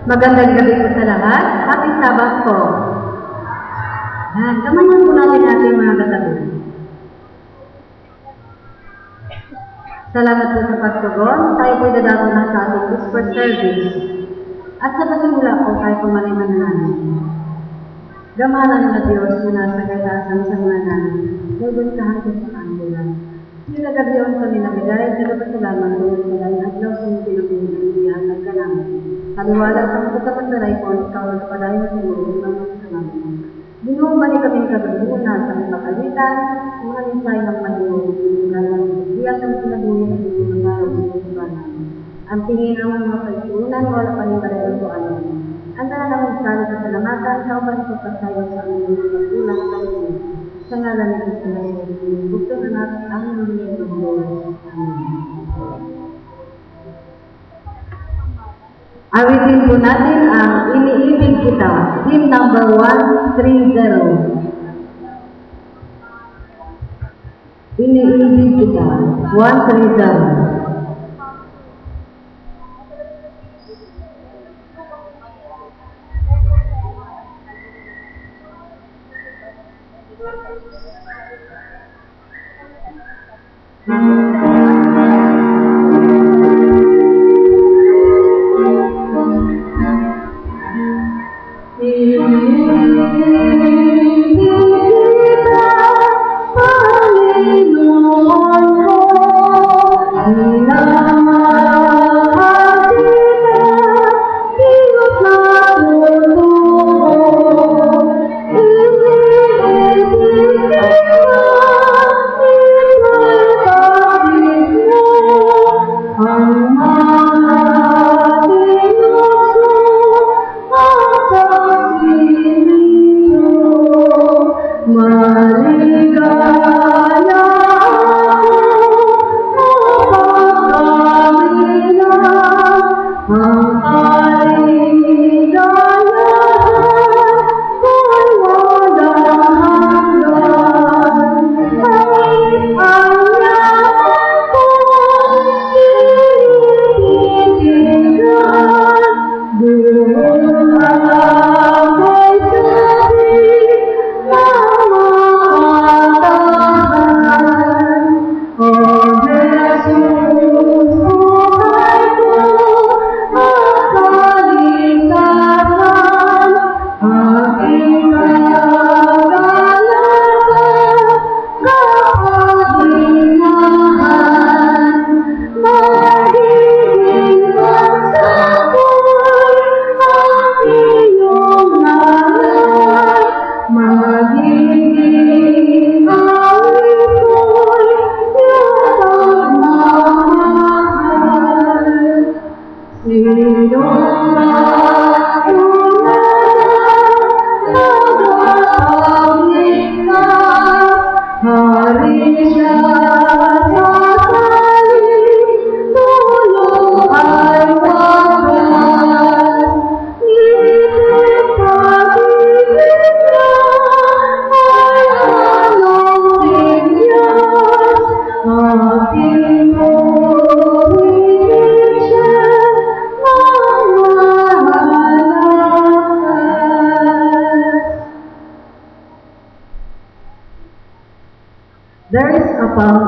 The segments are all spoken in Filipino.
Magandang gabi po sa lahat. Happy Sabbath po. Gamayan po natin ating mga katabi. Salamat po sa pagtugon. Tayo po dadato na sa ating whisper service. At sa pasimula po tayo pumaliman namin. Gamahan na Diyos na nasa kailangan sa mga namin. Nagbantahan ko sa kanila. Sila gabiyon kami nabigay, nagpasalamat ko sa kailangan at law sa mga pinapinagbihan at kalaman. Kaliwala sa mga kapataray ko, ikaw na padayon sa mga ng salamat. Binubalik kami kagabunan sa mga pagalitan, mga nisay ng Panginoon, diyan ang sinabuhin at mga araw ng ibanan. Ang tingin ang mga pagsuunan, wala pa rin kalayon ko alam. Ang nalang sa kasalamatan, sa upan ko pasayo sa aming mga ulang kayo. Sa ngalan ng Kristo, bukto na natin ang mga ng Diyos. Amen. Awitin po natin ang Iniibig Kita, hymn number 130. Iniibig Kita, 130.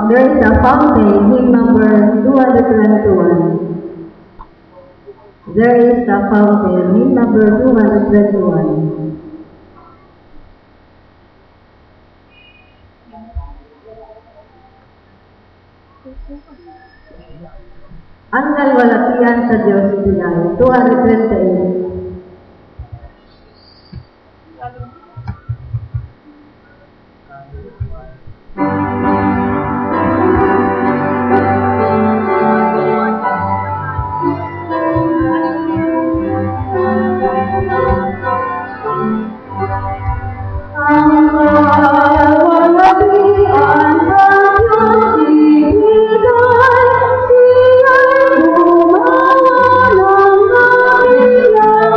There is a fountain, hymn number 221. There is a fountain, hymn number 221. Ang kalwalatian sa Diyos Pinay, 228. Siya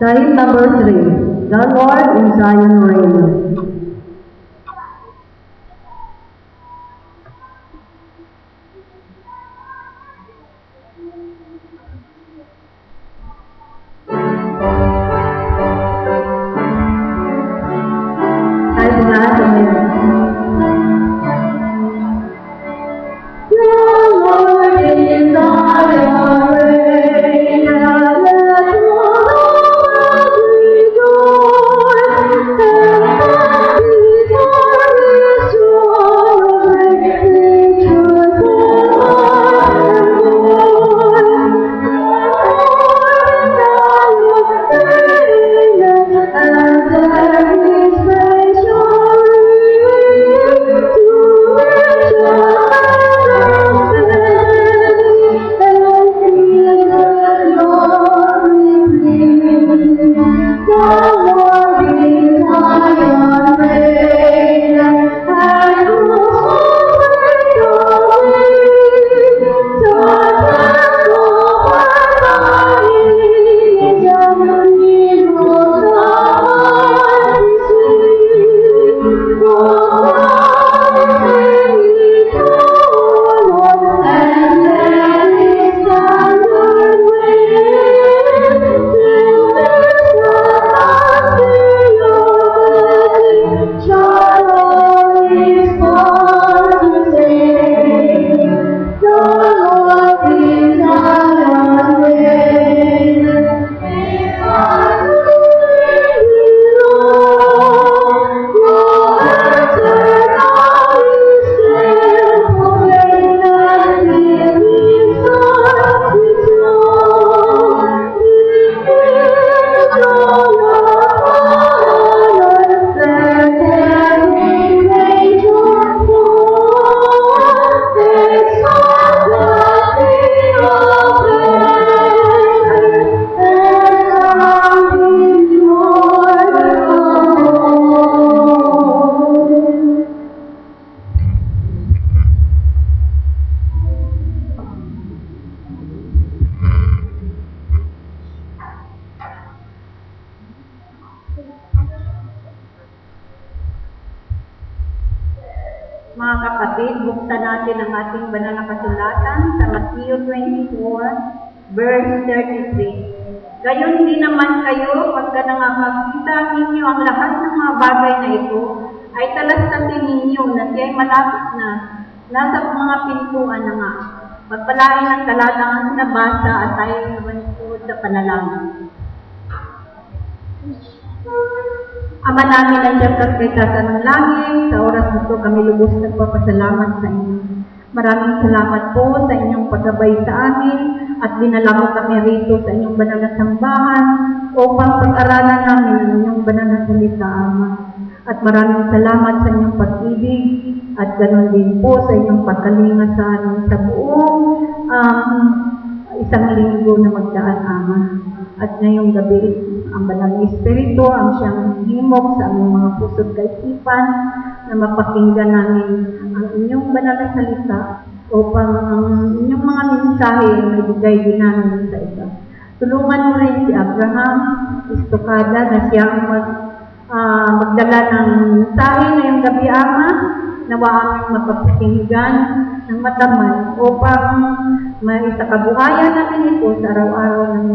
Sign number 3. The Lord in Zion reigneth. Mga kapatid, buksan natin ang ating banal na kasulatan sa Matthew 24, verse 33. Gayon din naman kayo, pagka nangakakita ninyo ang lahat ng mga bagay na ito, ay talastasin ninyo na siya'y malapit na, nasa mga pintuan na nga. Pagpalain ang talatang nabasa at tayo naman sa panalangin. Ama namin ang Diyos kaskaitasan ng langit, sa oras na ito kami lubos nagpapasalamat sa inyo. Maraming salamat po sa inyong paggabay sa amin at dinala mo kami rito sa inyong banal na sambahan upang pag-aralan namin ang inyong banal na salita, Ama. At maraming salamat sa inyong pag-ibig at ganoon din po sa inyong pagkalinga sa amin sa buong isang linggo na magdaan, Ama. At ngayong gabi, ang banal na Espiritu ang siyang himok sa aming mga puso't kaisipan na mapakinggan namin ang inyong banal na salita upang ang inyong mga mensahe ay maibigay din namin sa iba. Tulungan mo rin si Abraham Estocada na siyang magdala ng mensahe ngayong gabi, Ama, nawa aming mapapakinggan ng mataman upang maisakabuhayan natin ito sa araw-araw ng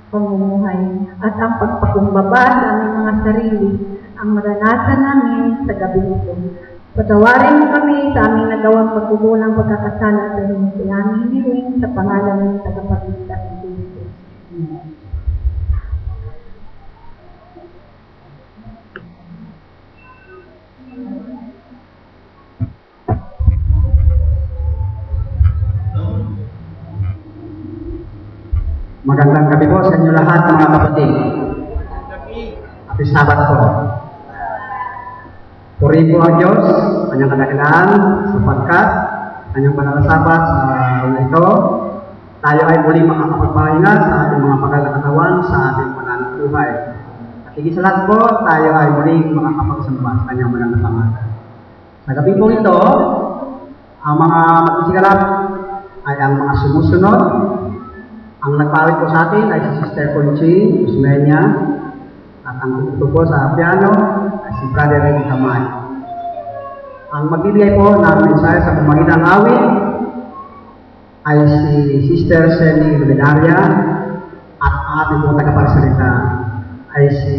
pamumuhay at ang pagpakumbaba sa aming mga sarili ang maranasan namin sa gabi nito. Patawarin mo kami sa aming nagawang pagkukulang pagkakasala sa inyong aming hiling sa pangalan ng tagapagligtas ng Jesus. Magandang gabi po sa inyo lahat, mga kapatid. Happy Sabat po. Puri po ang Diyos, kanyang kadakilaan, sapagkat kanyang panalasabat sa araw na ito, tayo ay muling makakapagpahinga sa ating mga pagkakatawan sa ating pananabuhay. At higit sa lahat po, tayo ay muling makakapagsamba sa kanyang malang pangalan. Sa gabi po ito, ang mga magsigalap ay ang mga sumusunod, Ang nagpawit po sa atin ay si Sister Conching Usmeña at ang tumutupo sa piano ay si Brother Ray Kamay. Ang magbibigay po ng mensahe sa pamagitan ng awit ay si Sister Sally Luminaria at ang ating po tagapagsalita ay si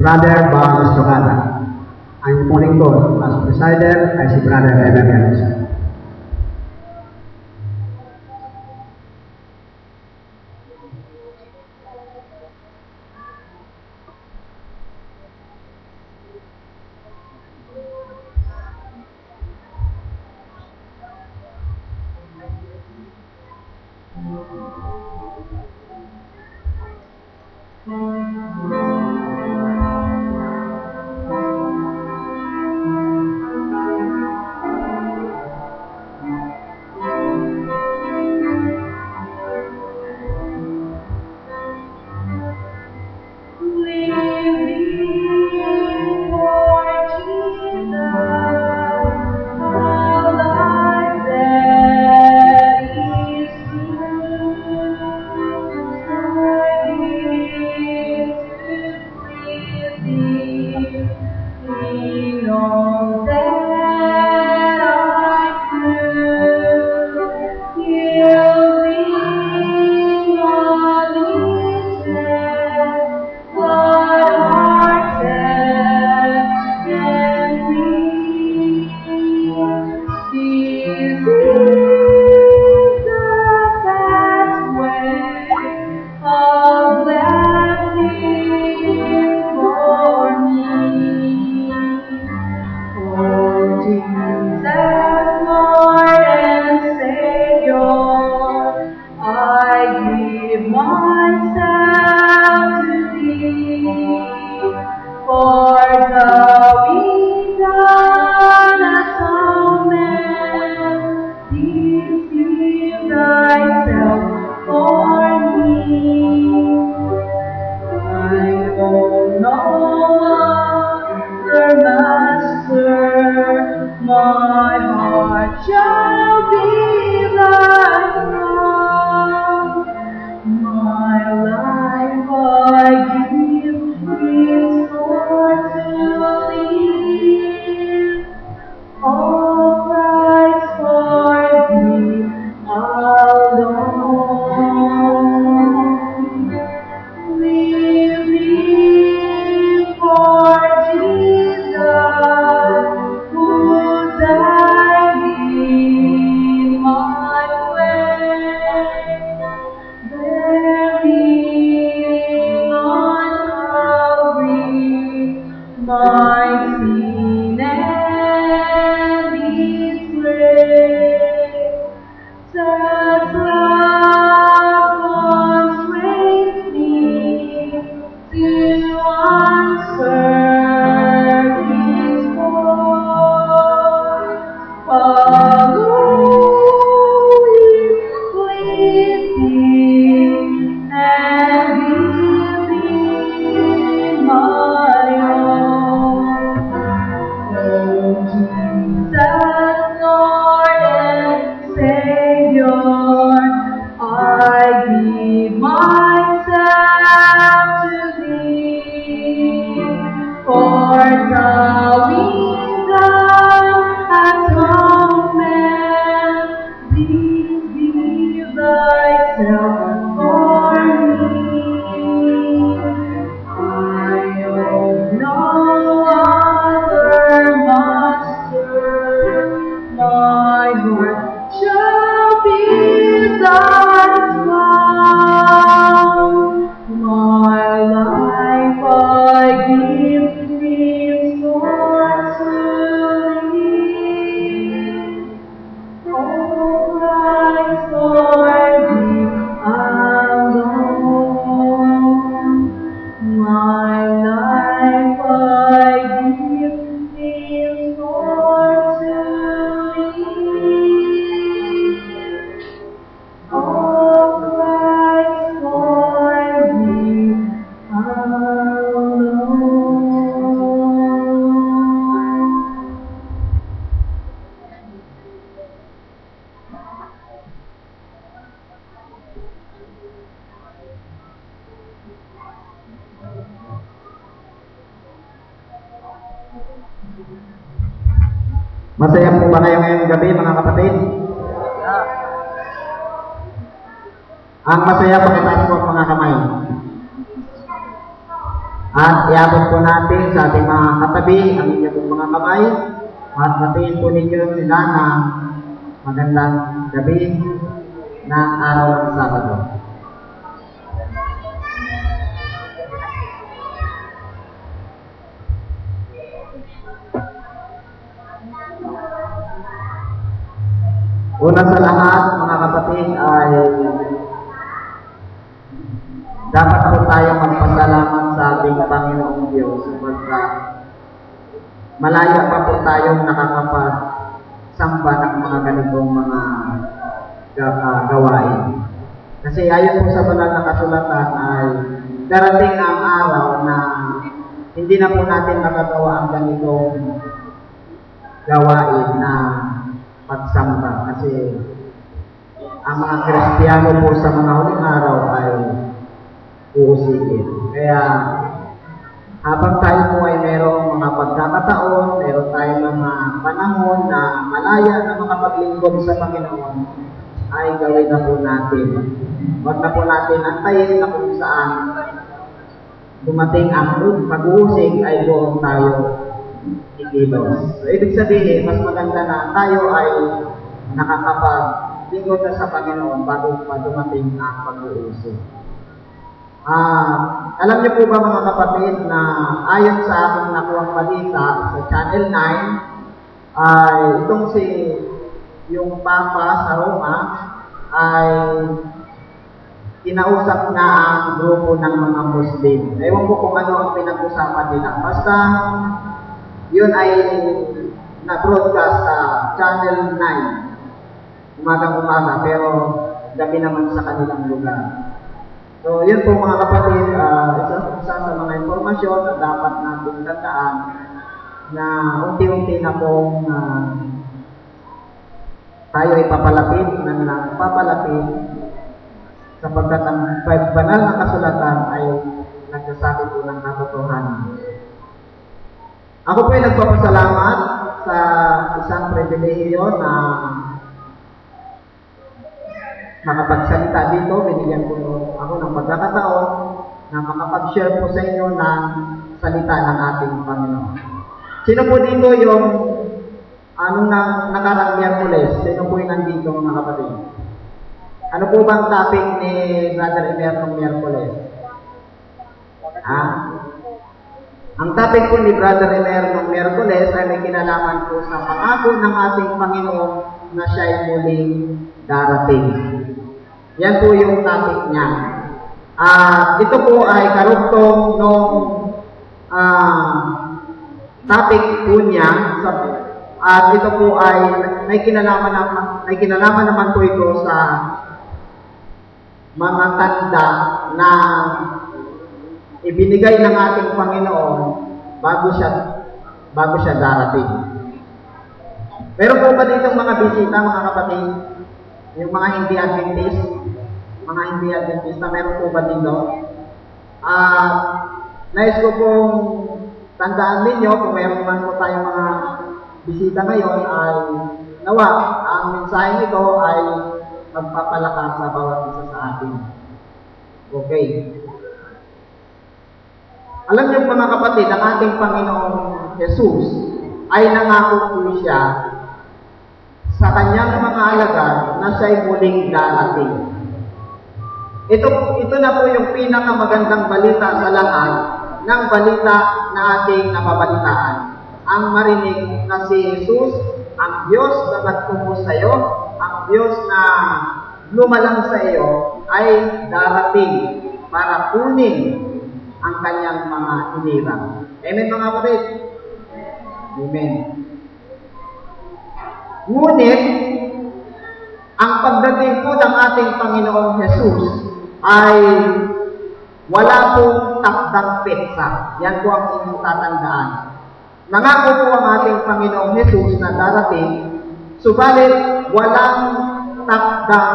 Brother Bang Estocada. Ang pong lingkod as presider ay si Brother Renan Yanusa. My heart shall be thy throne. My life I give, is for to Masaya po ba kayo ngayong gabi, mga kapatid? Ang masaya, pakitaas po ang mga kamay. At iabot po natin sa ating mga katabi ang inyong mga kamay at batiin po ninyo sila na magandang gabi ng araw ng Sabado. Una sa lahat, mga kapatid, ay dapat po tayong magpasalamat sa ating Panginoong Diyos sapagkat malaya pa po tayong nakakapagsamba ng mga ganitong mga gawain. Kasi ayon po sa banal na kasulatan ay darating ang araw na hindi na po natin makagawa ang ganitong gawain na pagsamba. Kasi ang mga Kristiyano po sa mga huling araw ay uusigin. Kaya habang tayo po ay merong mga pagkakataon, meron tayong mga panahon na malaya na makapaglingkod sa Panginoon, ay gawin na po natin. Huwag na po natin antayin na kung saan dumating ang pag-uusig ay doon tayo ikilos. So, ibig sabihin, mas maganda na tayo ay nakakapaglingkod na sa Panginoon bago pa dumating ang pag-uusig. Alam niyo po ba, mga kapatid, na ayon sa aking nakuhang balita sa Channel 9, ay itong yung Papa sa Roma ay kinausap na ang grupo ng mga Muslim. Ewan ko kung ano ang pinag-usapan nila. Basta yun ay na-broadcast sa Channel 9 umagang-umaga, pero gabi naman sa kanilang lugar. So, yun po, mga kapatid, isa sa mga impormasyon na dapat natin tandaan na unti-unti na pong tayo ay papalapit sapagkat ang banal na kasulatan ay nagsasabi po ng katotohanan. Ako po ay nagpapasalamat sa isang pribilehiyo na makapagsalita dito. Binigyan po ako ng pagkakataon na makapag-share po sa inyo ng salita ng ating Panginoon. Sino po dito yung nakarang Miyerkules? Sino po yung nandito, mga kapatid? Ano po bang topic ni Brother Emer ng Miyerkules? Ang topic po ni Brother Emer ng Miyerkules ay may kinalaman po sa pangako ng ating Panginoon na siya ay muling darating. Yan po yung topic niya. Ito po ay karugtong ng topic po niya. At ito po ay may kinalaman naman po ito sa mga tanda na ibinigay ng ating Panginoon bago siya darating. Meron po ba ditong mga bisita, mga kapatid? Yung mga hindi Adventista, meron po ba dito? Nais ko pong tandaan ninyo, kung meron man po tayong mga bisita ngayon, ay nawa, ang mensahe nito ay magpapalakas sa bawat isa sa atin. Okay. Alam niyo, mga kapatid, ang ating Panginoong Jesus ay nangako po siya sa kanyang mga alagad na siya'y muling darating. Ito na po yung pinakamagandang balita sa lahat ng balita na ating napabalitaan. Ang marinig na si Jesus, ang Diyos na nagtungkol sa iyo, ang Diyos na lumalang sa iyo, ay darating para kunin ang kanyang mga hinirang. Amen, mga kapatid? Amen. Ngunit, ang pagdating po ng ating Panginoong Jesus ay wala pong takdang petsa. Yan po ang inyong tatandaan. Nangako po ang ating Panginoong Jesus na darating, subalit walang takdang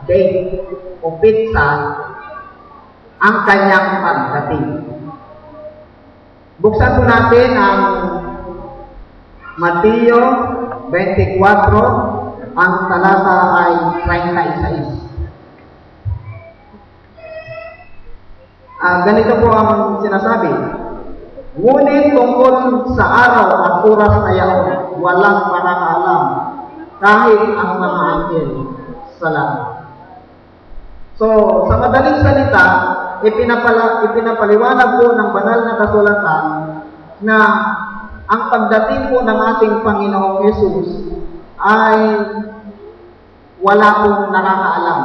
date o petsa ang kanyang pagdating. Buksan po natin ang Mateo 24, ang talata ay 36. Ganito po ang sinasabi. Ngunit tungkol sa araw at oras na yaon, walang makakaalam, kahit ang mga anghel sa langit. So, sa madaling salita, ipinapaliwanag po ng banal na kasulatan na ang pagdating po ng ating Panginoong Yesus ay wala pong nakakaalam,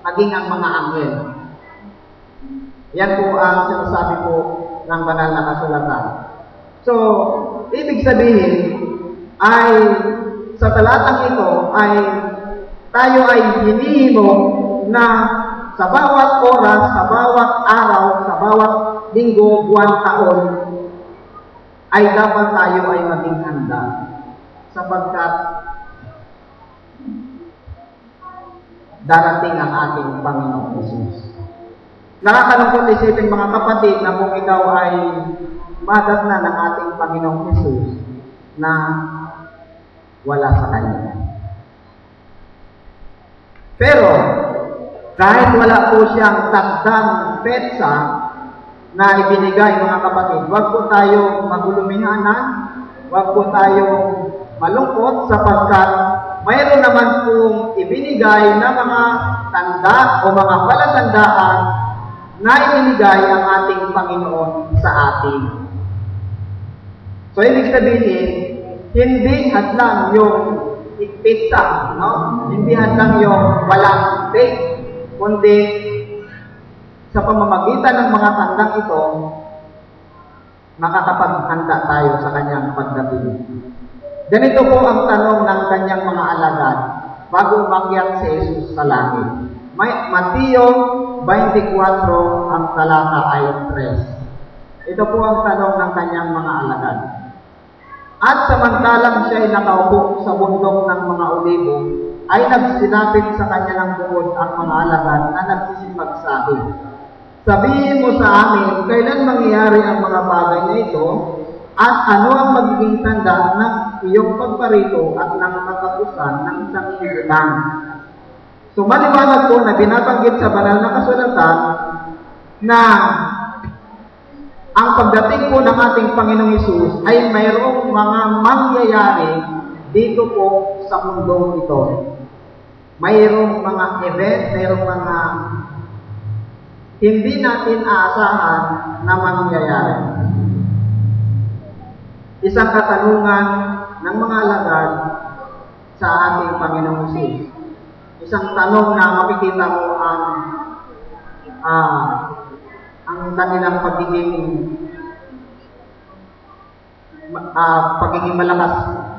maging ang mga anghel. Yan po ang sinasabi po ng banal na kasulatan. So, ibig sabihin ay sa talatang ito ay tayo ay hinihimo na sa bawat oras, sa bawat araw, sa bawat linggo, buwan, taon, ay dapat tayo ay maging handa sapagkat darating ang ating Panginoong Yesus. Nakakalungkot isipin mga kapatid na kung ikaw ay madatnan ng ating Panginoong Yesus na wala sa Kanya. Pero, kahit wala po siyang takdang petsa na ibinigay mga kapatid, huwag po tayo magulumihanan, huwag po tayo malungkot sapagkat mayroon naman pong ibinigay na mga tanda o mga palatandaan na ibinigay ang ating Panginoon sa atin. So, ibig sabihin, hindi hadlang yung pizza, no? Hindi hadlang yung walang faith, kundi sa pamamagitan ng mga tandang ito, makakapaghanda tayo sa kanyang pagdating. Ganito po ang tanong ng kanyang mga alagad bago umakyat si Jesus sa langit. Mateo 24, ang talata ay 3. Ito po ang tanong ng kanyang mga alagad. At samantalang siya ay nakaupo sa bundok ng mga olibo, ay nagsinapit sa kanya ng bukod ang mga alagad na nagsisimagsabi. Sabihin mo sa amin, kailan mangyayari ang mga bagay na ito, at ano ang magiging tanda ng iyong pagparito at ng katapusan ng isang higlan. So, maliwanag po na binabanggit sa banal na kasulatan na ang pagdating po ng ating Panginoong Hesus ay mayroong mga mangyayari dito po sa mundong ito. Mayroong mga event, mayroong mga hindi natin aasahan na mangyayari. Isang katanungan ng mga alagad sa ating Panginoong Hesus. Isang tanong na makikita mo ang kanilang pagiging malakas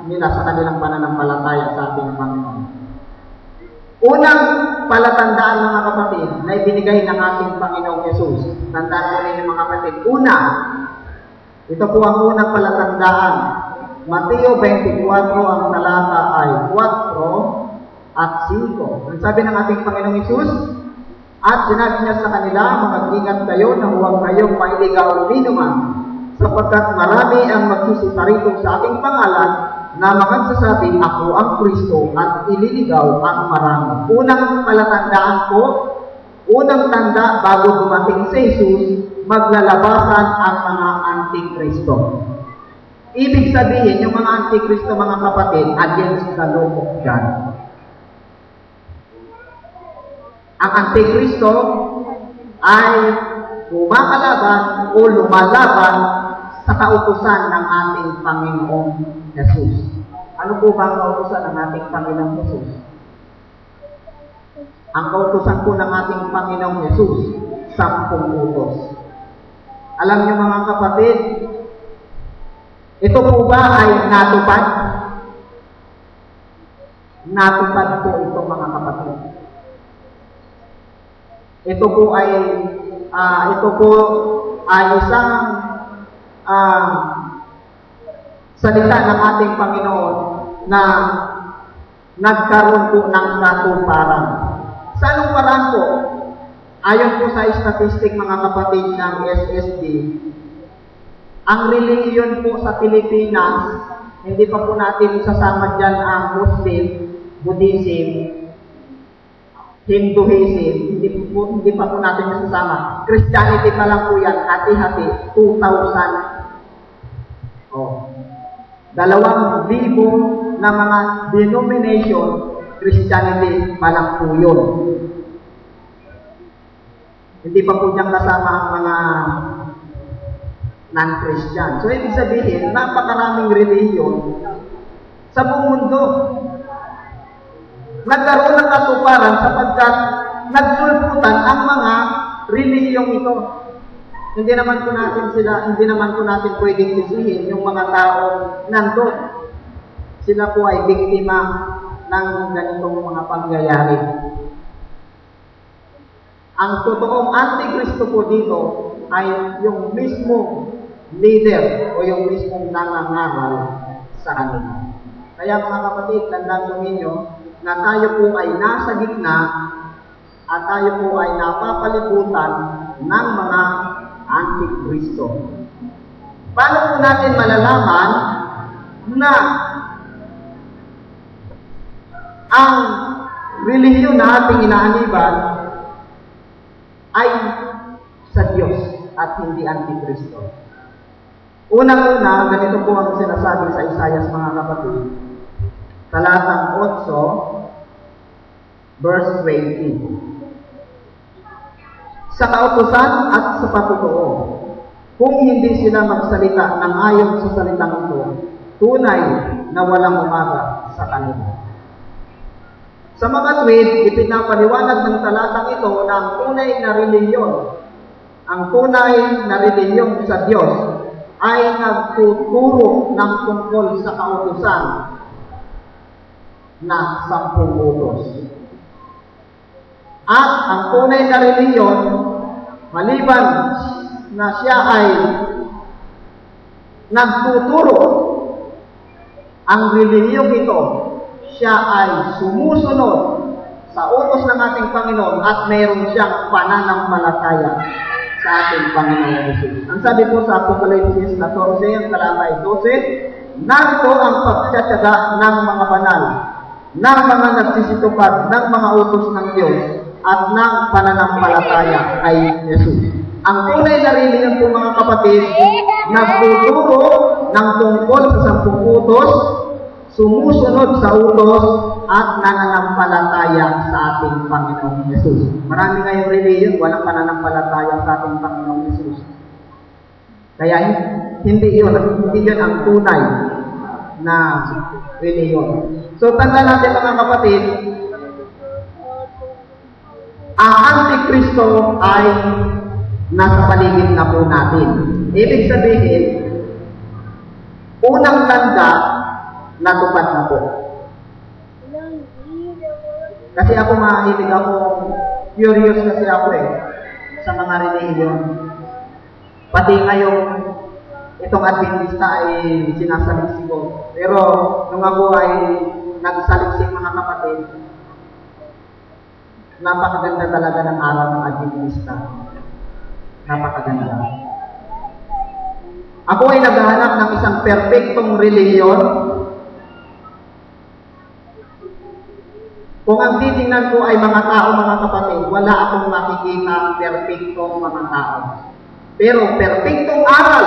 nila sa kanilang pananampalataya sa ating Panginoon. Unang palatandaan mga kapatid na ibinigay ng ating Panginoong Yesus. Tandaan mo rin mga kapatid. Una, ito po ang unang palatandaan. Mateo 24, ang talata ay 4 at 5. Ang sabi ng ating Panginoong Yesus, at sinabi niya sa kanila, mag-ingat kayo na huwag kayong mailigaw minuman, sapagkat marami ang magsisiparito sa ating pangalan na magsasabi, ako ang Kristo, at ililigaw ang marami. Unang palatandaan po, unang tanda bago dumating si Jesus, maglalabasan ang mga antikristo. Ibig sabihin, yung mga antikristo, mga kapatid, against the law of God. Ang antikristo ay kumakalaban o lumalaban sa kautusan ng ating Panginoong Jesus. Ano po ba ang kautusan ng ating Panginoong Jesus? Ang kautusan po ng ating Panginoong Jesus, 10 utos. Alam niyo mga kapatid, ito po ba ay natupad? Natupad po ito mga kapatid. Ito po ay isang salita ng ating Panginoon na nagkaroon po ng katuparan. Sa anong paraan po? Ayon po sa statistic mga kapatid ng SSD, ang relihiyon po sa Pilipinas Hindi pa po natin isasama dyan ang Muslim, Buddhism, Hinduism, hindi pa po natin isasama. Christianity pa lang po yan, hati-hati, 2,000. Oh. 2,000 na mga denomination, Christianity pa lang po yun. Hindi pa po dyan kasama ang mga non-Christian. So, ibig sabihin, napakaraming religion sa buong mundo. Nagkaroon ng katuparan sapagkat nagsulputan ang mga relihiyong ito. Hindi naman po natin pwedeng sisihin yung mga tao nandun. Sila po ay biktima ng ganitong mga pangyayari. Ang totoong antikristo po dito ay yung mismong leader o yung mismong nangangaral sa kanila. Kaya mga kapatid, tandaan po ninyo na tayo po ay nasa gitna at tayo po ay napapalibutan ng mga antikristo. Paano po natin malalaman na ang relihiyon na ating inaaniban ay sa Diyos at hindi antikristo? Unang-una, ganito po ang sinasabi sa Isaias, mga kapatid. Talatang 8, verse 20. Sa kautusan at sa patutuo, kung hindi sila magsalita ng ayon sa salitang ito, tunay na walang umaga sa kanila. Sa mga tweet, ipinapaliwanag ng talatang ito na ang tunay na relihiyon sa Diyos ay nagtuturo ng tungkol sa kautusan na 10 utos. At ang tunay na relihiyon, maliban na siya ay nagtuturo, ang relihiyong ito, siya ay sumusunod sa utos ng ating Panginoon at mayroon siyang pananampalataya sa ating Panginoon Jesus. Ang sabi po sa Apokalipsis 14, talata 12, narito ang pagtsatsaga ng mga banal, ng mga nagsisitupad ng mga utos ng Diyos at ng pananampalataya kay Jesus. Ang tunay na relihiyon po, mga kapatid, nagtuturo ng tungkol sa 10 utos, sumusunod sa utos at nananampalataya sa ating Panginoong Jesus. Marami ngayong relihiyon, walang pananampalataya sa ating Panginoong Jesus. Kaya hindi yun ang tunay na relihiyon. So, tanda natin, mga kapatid, ang Antikristo ay nasa paligid na po natin. Ibig sabihin, unang tanda, natupad na po. Kasi ako mahilig ako, curious kasi ako sa mga relihiyon. Pati ngayong itong Adventista ay sinasaliksik ko. Pero nung ako ay nagsaliksik, mga kapatid, napakaganda talaga ng araw ng Adventista. Napakaganda. Ako ay naghahanap ng isang perpektong relihiyon. Kung ang titingnan ko ay mga tao, mga kapatid, wala akong makikita perpektong mga tao. Pero perpektong aral,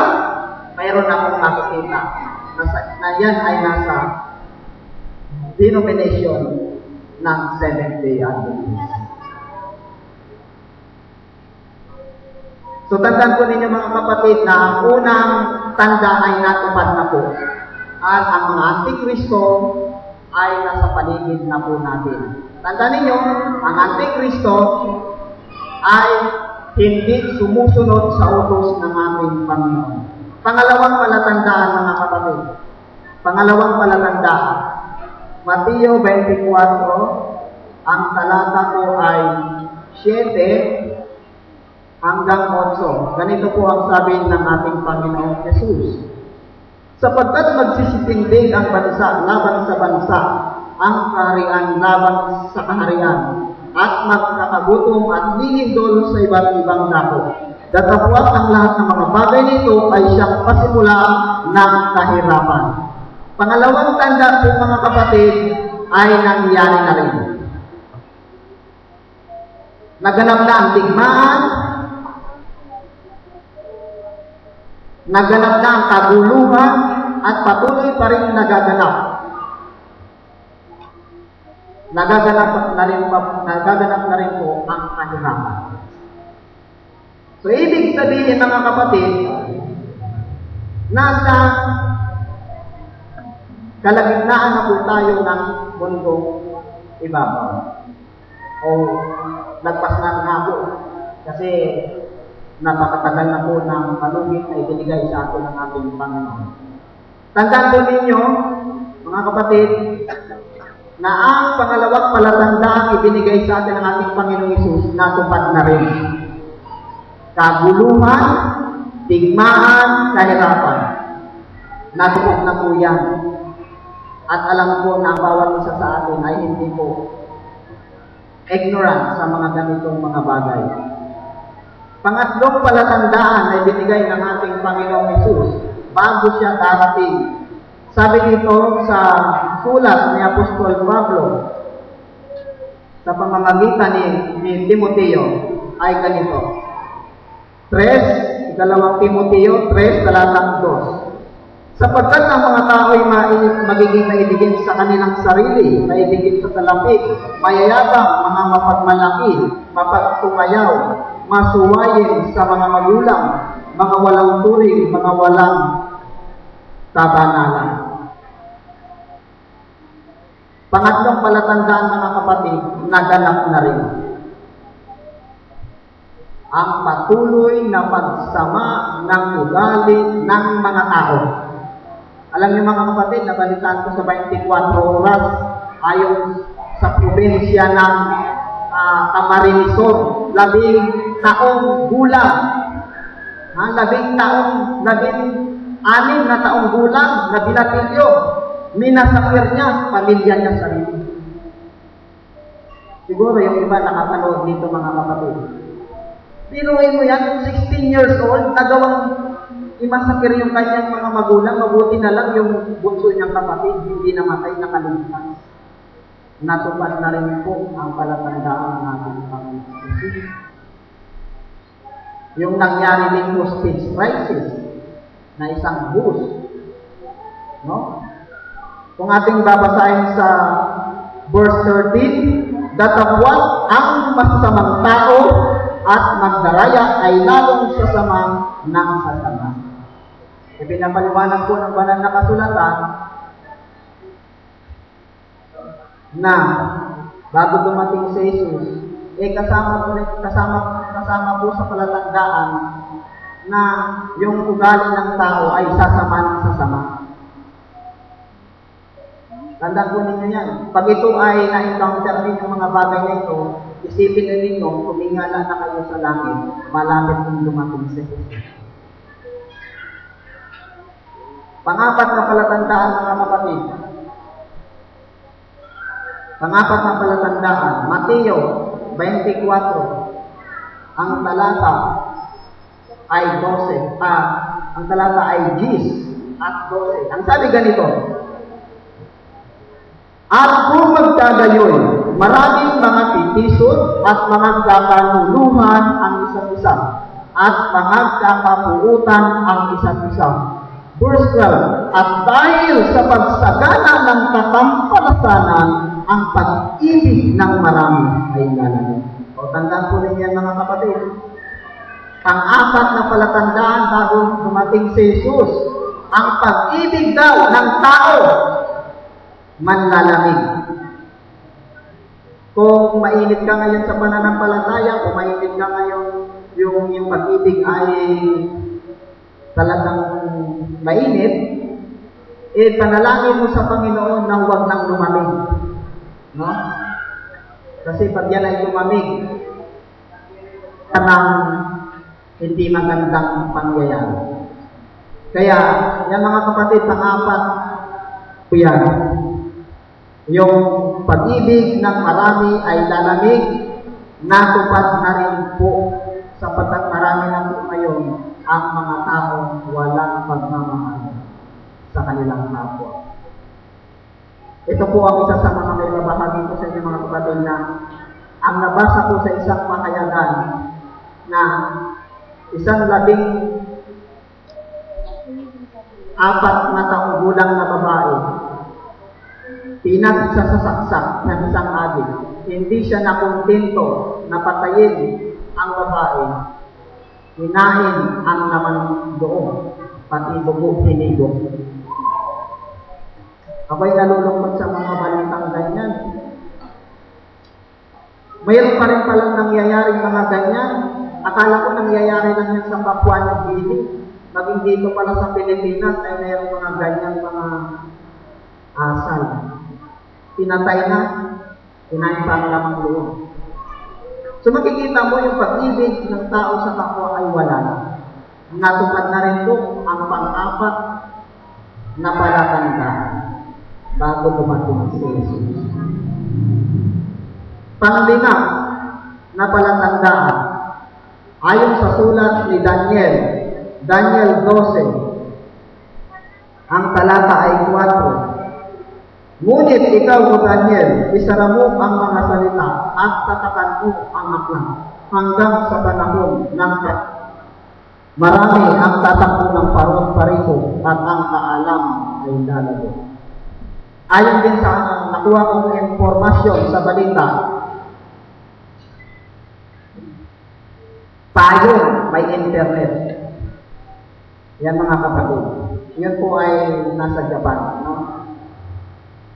mayroon akong makikita na yan ay nasa denomination ng Seventh-day Adventist. So, tandaan po ninyo, mga kapatid, na ang unang tanda ay natupad na po. At ang mga Antikristo ay nasa paligid na po natin. Tandaan ninyo, ang Antikristo ay hindi sumusunod sa utos ng ating Panginoon. Pangalawang palatandaan, mga kapatid. Pangalawang palatandaan. Mateo 24, ang talata ko ay 7 hanggang 8. Ganito po ang sabi ng ating Panginoong Jesus. Sapagkat magsisitindig ang bansa laban sa bansa, ang kaharian laban sa kaharian, at magkakagutom at lilindol sa iba't ibang dako. Datapwat ang lahat ng mga bagay nito ay siyang pasimula ng kahirapan. Pangalawang tanda po mga kapatid ay nangyari na rin. Naganap na ang digmaan, naganap na ang kaguluhan, at patuloy pa rin nagaganap. Nagaganap na rin po ang kahirapan. So, ibig sabihin mga kapatid, nasa kalagitnaan na po tayo ng mundong ibabaw. O lagpas na nga po. Kasi napakatagal na po ng palugit na ibinigay sa atin ng ating Panginoon. Tandaan po ninyo, mga kapatid, na ang pangalawang palatandaan ibinigay sa atin ng ating Panginoong Hesus, natupad na rin. Kaguluhan, digmaan, kahirapan. Natupad na po yan. At alam ko na bawat isa sa atin ay hindi po ignorant sa mga ganitong mga bagay. Pangatlong palatandaan ay binigay ng ating Panginoong Hesus bago siya darating. Sabi dito sa sulat ni Apostol Pablo sa pamamagitan ni Timoteo ay ganito. 2 Timoteo 3, talatang 2. Sapagkat ang mga tao ay magiging maibigin sa kanilang sarili, maibigin sa salampik, mayayabang, mga mapagmalaki, mapagtumayaw, masuwayin sa mga magulang, mga walang turing, mga walang kabanalan. Pangatlong palatandaan mga kapatid, naganap na rin ang patuloy na pagsama ng ugali ng mga tao. Alam niyo mga kapatid, nabalitaan ko sa 24 oras ayon sa probinsya ng Camarines Sur, 10 taong gulang. 16 na taong gulang na binatilyo. Minasakir niya, pamilya niya sarili. Siguro yung iba nakapanood dito mga kapatid. Pinuhin mo yan, 16 years old, nagawang imasakir yung kanyang mga magulang, mabuti na lang yung bunso niyang kapatid, hindi namatay, nakaligtas. Natupad na rin po ang palatandaan ng ating Panginoon. Yung nangyari din hostage crisis na isang bus. No? Kung ating babasahin sa verse 13, datapwat ang masasamang tao at magdaraya ay lalong sasama ng sasama. Ipinapaliwanag po ng banal na kasulatan na bago dumating si Jesus, kasama po sa palatandaan na yung ugali ng tao ay sasama ng sasama. Tandaan po ninyo yan. Pag ito ay na-encounter ninyo mga bagay na ito, isipin na ninyo, kumingala na kayo sa langit, malapit kong dumating si Jesus. Pangapat na palatandaan mga kapatid. Pangapat na palatandaan, Mateo 24, ang talata ay 12, ang talata ay 10 at 12. Ang sabi ganito, at kung magkagayoy, maraming mga titisod at mga kakanuluhan ang isa't isa, at mga kakapuutan ang isa't isa. Verse 12, at dahil sa pagsagana ng katampalasanan, ang pag-ibig ng marami ay lalaki. O tandaan po rin yan mga kapatid. Pang-apat na palatandaan bago dumating si Jesus, ang pag-ibig daw ng tao manlalamig. Kung mainit ka ngayon sa pananampalataya, kung mainit ka ngayon yung pag-ibig ay talagang mainit, panalangin mo sa Panginoon na huwag nang lumamig. No? Kasi pag yan ay lumamig, kanang hindi magandang pangyayari. Kaya, yan mga kapatid, pang-apat, yan. Yung pag-ibig ng marami ay lalamig, natupad na rin po sapagkat marami na po ngayon ang mga taong walang pagmamahal sa kanilang kapwa. Ito po ang isa sa mga may babahagi ko sa inyo mga kapatid na ang nabasa ko sa isang pahayagan na isang 14 na taong gulang na babae pinagsasasaksak ng isang adik. Hindi siya nakontento na patayin ang babae. Hinain ang laman doon, pati dugo hinigo. Ako'y nalulungkot sa mga balitang ganyan. Mayroon pa rin palang nangyayaring mga ganyan. Akala ko nangyayari lang yan sa Papua New Guinea. Maging dito pala sa Pilipinas ay mayroong mga ganyan mga asal. Pinatay na, kinain pa ang lamang loob. So makikita mo yung pag-ibig ng tao sa kapwa ay wala na. Natupad na rin po ang pang-apat na palatandaan bago dumating si Jesus. Pang-lima na palatandaan ayon sa sulat ni Daniel 12, ang talata ay 4. Ngunit ikaw, O Daniel, isara mo ang mga salita at tatakan mo ang aklat hanggang sa panahon ng marami ang tatakbo ng parito at ang kaalaman ay lalago. Ayon din sa nakuha kong informasyon sa balita, payon may internet. Yan mga kapatid. Yan po ay nasa Japan. No?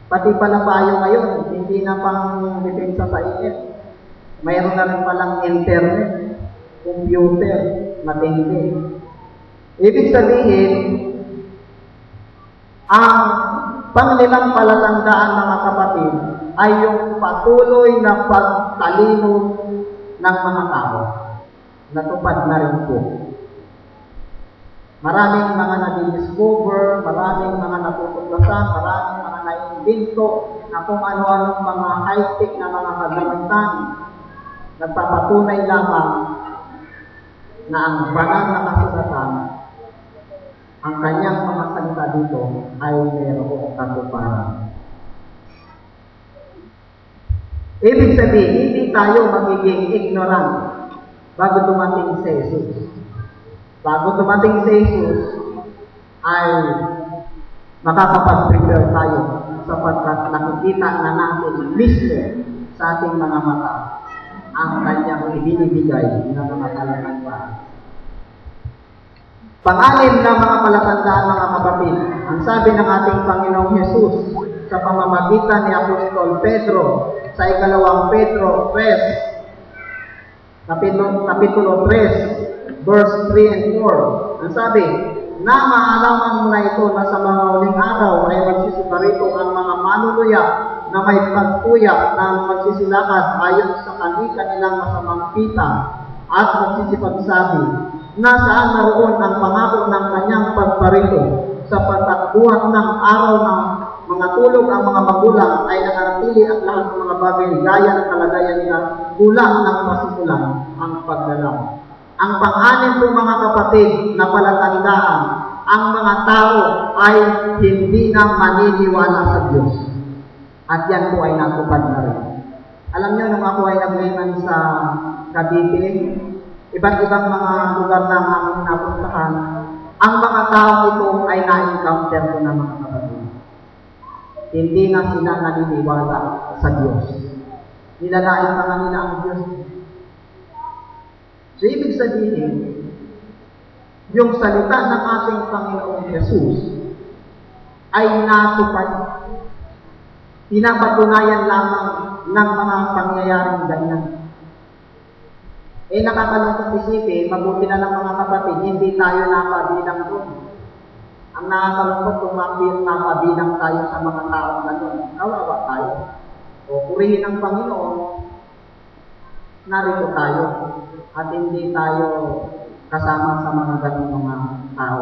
Pati pala payo ngayon, hindi na pang depensa sa init. Mayroon na rin palang internet, computer, matindi. Ibig sabihin, ang panglimang palatandaan mga kapatid ay yung patuloy na pagtalino ng mga tao. Natupad na rin po. Maraming mga nadi-discover, maraming mga natutuklasan, maraming mga naimbento na kung ano-anong mga high-tech na mga kagamitan. Nagpapatunay lamang na ang banal na kasulatan, ang kanyang mga salita dito ay mayroong katuparan. Ibig sabihin, hindi tayo magiging ignorant bago dumating si Jesus. Bago dumating si Jesus, ay makakapag-prepare tayo sapagkat nakikita na natin mismo sa ating mga mata ang kanyang ibinibigay na mga palatandaan. Pang-anim na mga palatandaan mga kapatid, ang sabi ng ating Panginoong Jesus sa pamamagitan ni Apostol Pedro sa ikalawang Pedro 3, Kapitulo 3, verse 3 and 4. Ang sabi, na maalaman mo na ito na sa mga huling araw ay magsisiparito ang mga manuluya na may pagtuyak ng magsisilakad ayon sa kanilang masamang pita at magsisipagsabi na saan naroon ang pangako ng kanyang pagparito sa pagtakbuhan ng araw ng mga tulog ang mga magulang ay nanatili ang lahat ng mga bagay gaya ng kalagayan nila kulang ng masisulang ang paglalang. Ang pang-anim po mga kapatid na palatandaan, ang mga tao ay hindi na maniniwala sa Diyos. At yan po ay natupad na rin. Alam niyo, nung ako ay nag-layman sa Cavite, iba't ibang mga lugar na aming napuntahan, ang mga tao ito ay na-encounter ko na mga kapatid. Hindi na sila naniniwala sa Diyos. Nilalain pa nga nila ang Diyos. So, ibig sabihin, yung salita ng ating Panginoong Jesus ay natupad. Pinapatunayan lamang ng mga pangyayaring ganyan. Nakakalungkot isipin, mabuti na lang mga kapatid, hindi tayo napabilang doon. Ang nakakalungkot kung napabilang tayo sa mga taong gano'n, kawawa tayo. O purihin ng Panginoon, narito tayo at hindi tayo kasama sa mga ganong mga tao.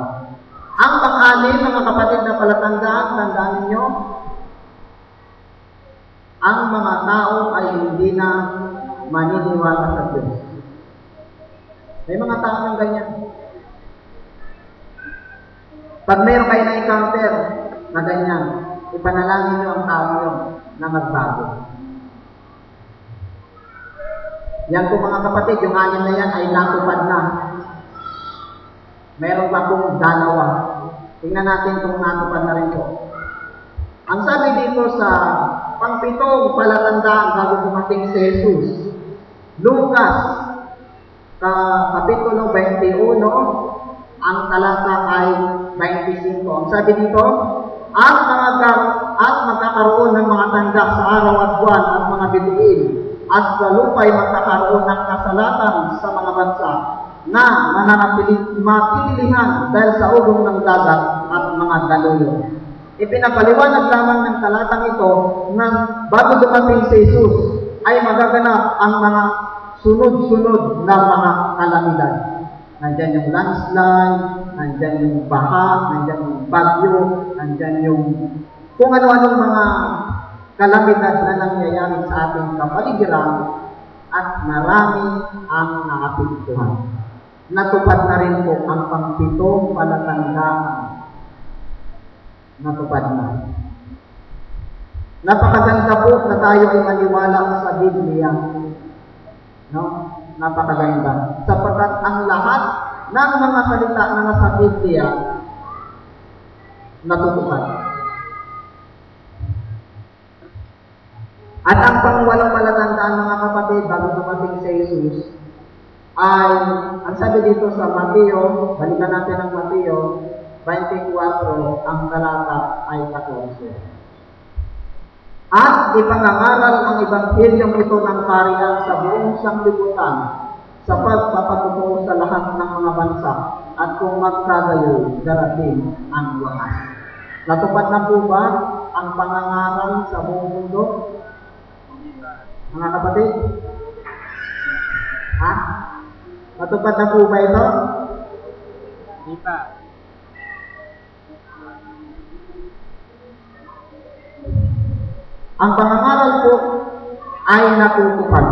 Ang pang-anim, mga kapatid na palatandaan, tandaan ninyo, ang mga tao ay hindi na maniniwala sa Diyos. May mga tao ng ganyan. Pag mayroon kayo na encounter na ganyan, Ipanalangin niyo ang tao niyo na magbago. Yan po mga kapatid, yung 6 na yan ay natupad na. Meron pa pong 2. Tingnan natin kung natupad na rin po. Ang sabi dito sa pang-7 palatandaan bago dumating si Jesus, Lucas, Kapitulo 21, ang talata ay 25. Ang sabi dito, at magkakaroon ng mga tanda sa araw at buwan at mga bituin, at sa lupa'y magkakaroon ng kasalatan sa mga bansa na mapilihan dahil sa ugong ng dagat at mga daluyo. Ipinapaliwanag lamang ng talatang ito na bago dumating si Jesus ay magaganap ang mga sunod-sunod na mga kalamidad. Nandyan yung landslide, nandyan yung baha, nandyan yung bagyo, nandyan yung kung ano-anong mga kalamidad na nangyayari sa ating kapaligiran at marami ang naapektuhan. Natupad na rin po ang pang-7 palatandaan. Natupad na. Napakaganda po na tayo ay maniwala sa Biblia. No? Napakaganda. Sapagkat ang lahat ng mga salita na nasa Biblia natutupad. At ang pang-8 palatandaan mga kapatid bago dumating si Jesus ay, ang sabi dito sa Mateo, balikan natin ang Mateo 24, ang talata ay 14. At ipangangaral ang Ebanghelyong ito ng Kaharian sa buong sanglibutan sa pagpapatutuo sa lahat ng mga bansa at kung magkagayoy, darating ang wakas. Natupad na po ba ang pangangaral sa buong mundo? Mga kapatid? Ha? Natupad na po ba ito? Hindi pa. Ang pangangaral po ay natutupad.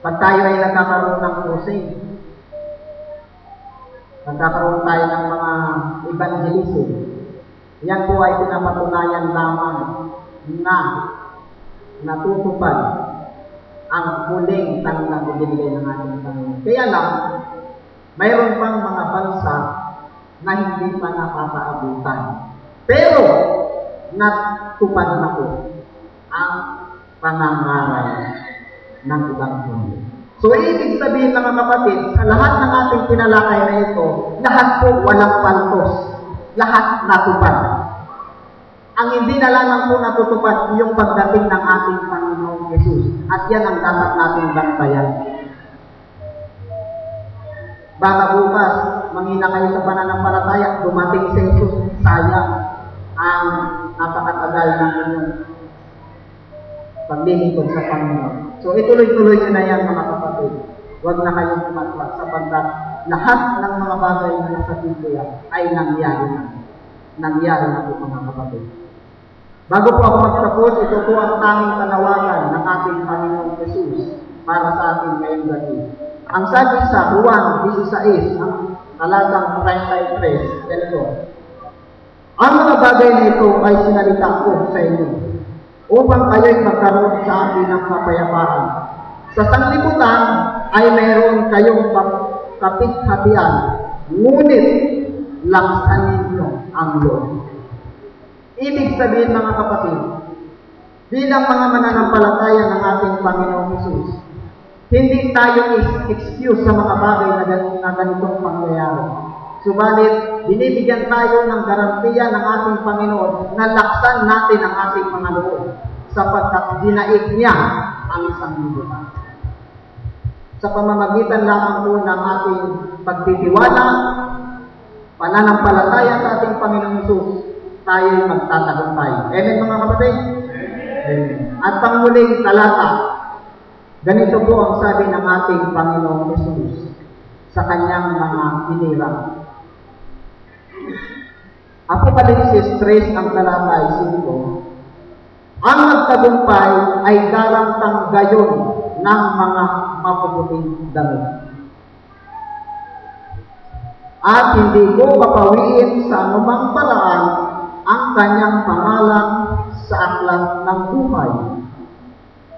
Pag tayo ay nagkakaroon ng crusade, nagkakaroon tayo ng mga evangelism, yan po ay pinapatunayan lamang na natutupad ang huling tanda na binigay ng ating Panginoon. Kaya lang, mayroon pang mga bansa na hindi pa napapaabutan. Pero, natupad na po ang pangangaral ng Ebanghelyo. So, ibig sabihin mga kapatid, sa lahat ng ating pinalakay na ito, lahat po walang paltos. Lahat natupad. Ang hindi na lamang po natutupad yung pagdating ng ating Panginoong Jesus. At yan ang dapat nating bantayan. Baka bukas, manghina kayo sa pananampalataya, dumating si Jesus, sayang ang napakatagal ng inyong paglilingkod sa Panginoon. So ituloy-tuloy nyo na yan mga kapatid. Huwag na kayong tumatwag sapagkat lahat ng mga bagay na nasa Biblia ay nangyari na. Nangyari na po mga kapatid. Bago po ako magtapos, ito po ang tanging panawagan ng ating Panginoong Jesus para sa ating ngayong gabi. Ang sabi sa Juan 16, ang talagang 33, ganito, ang mga bagay na ito ay sinalita ko sa inyo upang kayo'y magkaroon sa akin ng kapayapaan. Sa sanglibutan ay mayroon kayong kapit-hatian, ngunit laksanin ninyo ang loob. Ibig sabihin mga kapatid, bilang mga mananampalataya ng ating Panginoong Jesus, hindi tayo excuse sa mga bagay na ganitong pangyayari. Subalit, binibigyan tayo ng garantiya ng ating Panginoon na laksan natin ang ating mga loob sapagkat dinaig niya ang isang libutan. Sa pamamagitan lamang po ng ating pagtitiwala, pananampalataya sa ating Panginoong Jesus, tayo'y magtatagumpay. Amen mga kapatid? Amen. At panghuling talata, ganito po ang sabi ng ating Panginoong Jesus sa kanyang mga hinirang. Apokalipsis 3 ang talata ay 5. Ang nagtagumpay ay darangtang gayon ng mga mapuputing damit. At hindi ko papawiin sa anumang paraan ang kanyang pangalan sa aklat ng buhay.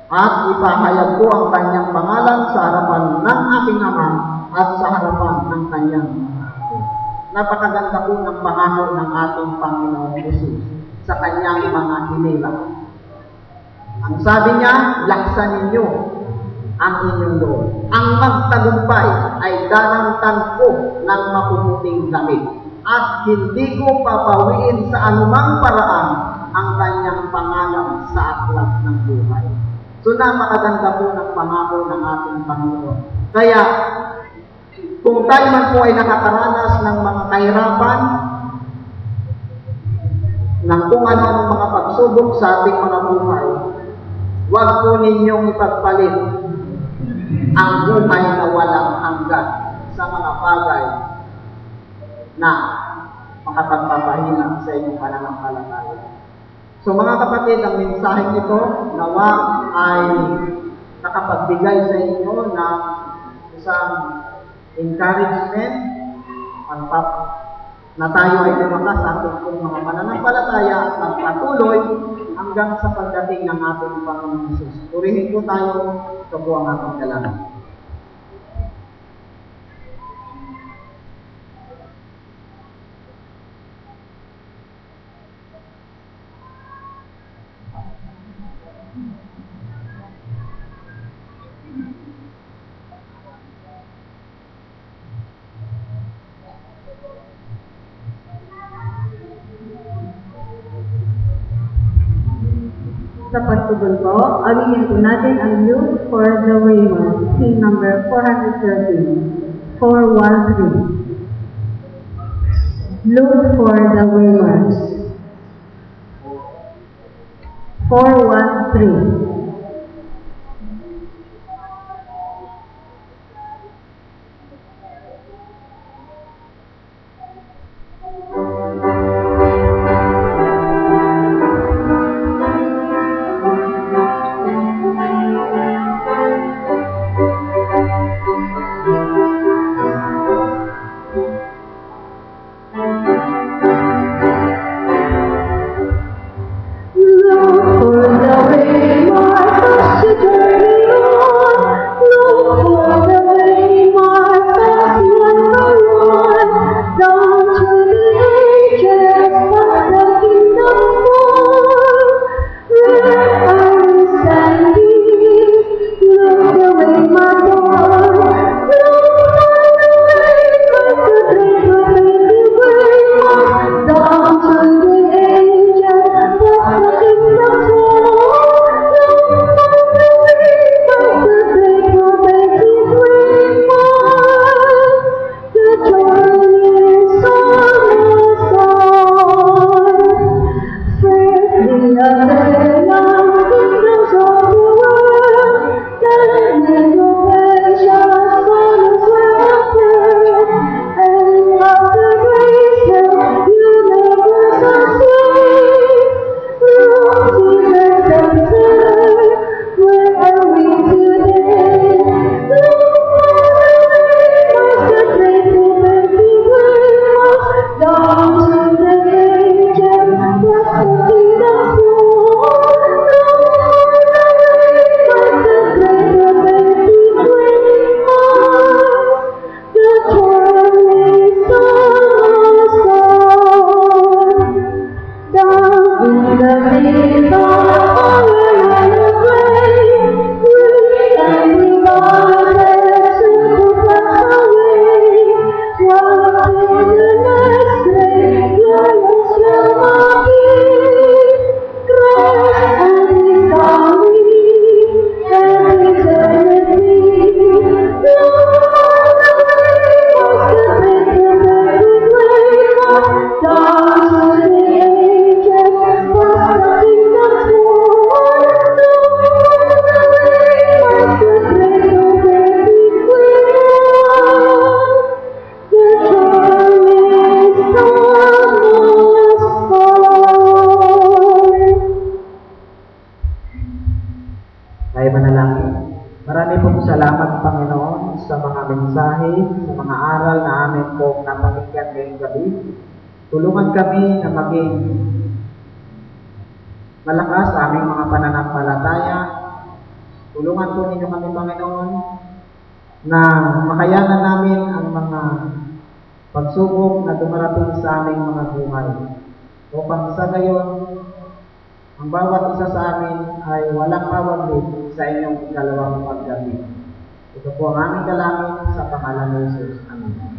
At ipahayag ko ang kanyang pangalan sa harapan ng aking Ama at sa harapan ng kanyang anak. Napakaganda po ng pangako ng ating Panginoong Jesus sa kanyang mga hinila. Ang sabi niya, laksan ninyo ang inyong loob. Ang magtagumpay ay darangtan ko ng mapuputing damit at hindi ko papawiin sa anumang paraan ang kanyang pangalan sa aklat ng buhay. So napakaganda po ng pangako ng ating Panginoon. Kaya, kung tayo man po ay nakakaranas ng mga kahirapan, ng kung ano-anong mga pagsubok sa ating mga buhay, huwag po ninyong ipagpalit ang buhay na walang hanggan sa mga bagay na makapagpapahinang sa inyong pananampalataya. So mga kapatid, ang mensaheng ito nawa ay nakapagbigay sa inyo ng isang encouragement na tayo ay lumakas sa ating pong mga pananampalataya at magpatuloy hanggang sa pagdating ng ating Panginoon Jesus. Purihin po tayo, ito po ang ating dalangin. Sa pagtugon po, awigin po natin ang Look for the Wayward, hymn number 413, 413. Look for the Wayward, 413. Marami pong salamat, Panginoon, sa mga mensahe, sa mga aral na amin pong napakinggan ngayong gabi. Tulungan kami na maging malakas sa aming mga pananampalataya. Tulungan po ninyo kami, Panginoon, na makayanan namin ang mga pagsubok na dumarating sa aming mga buhay. Upang sa gayon, ang bawat isa sa amin ay walang mawaglit sa inyong ikalawang pagdating. Ito po ang aming dalangin sa pangalan ni Jesus. Amen.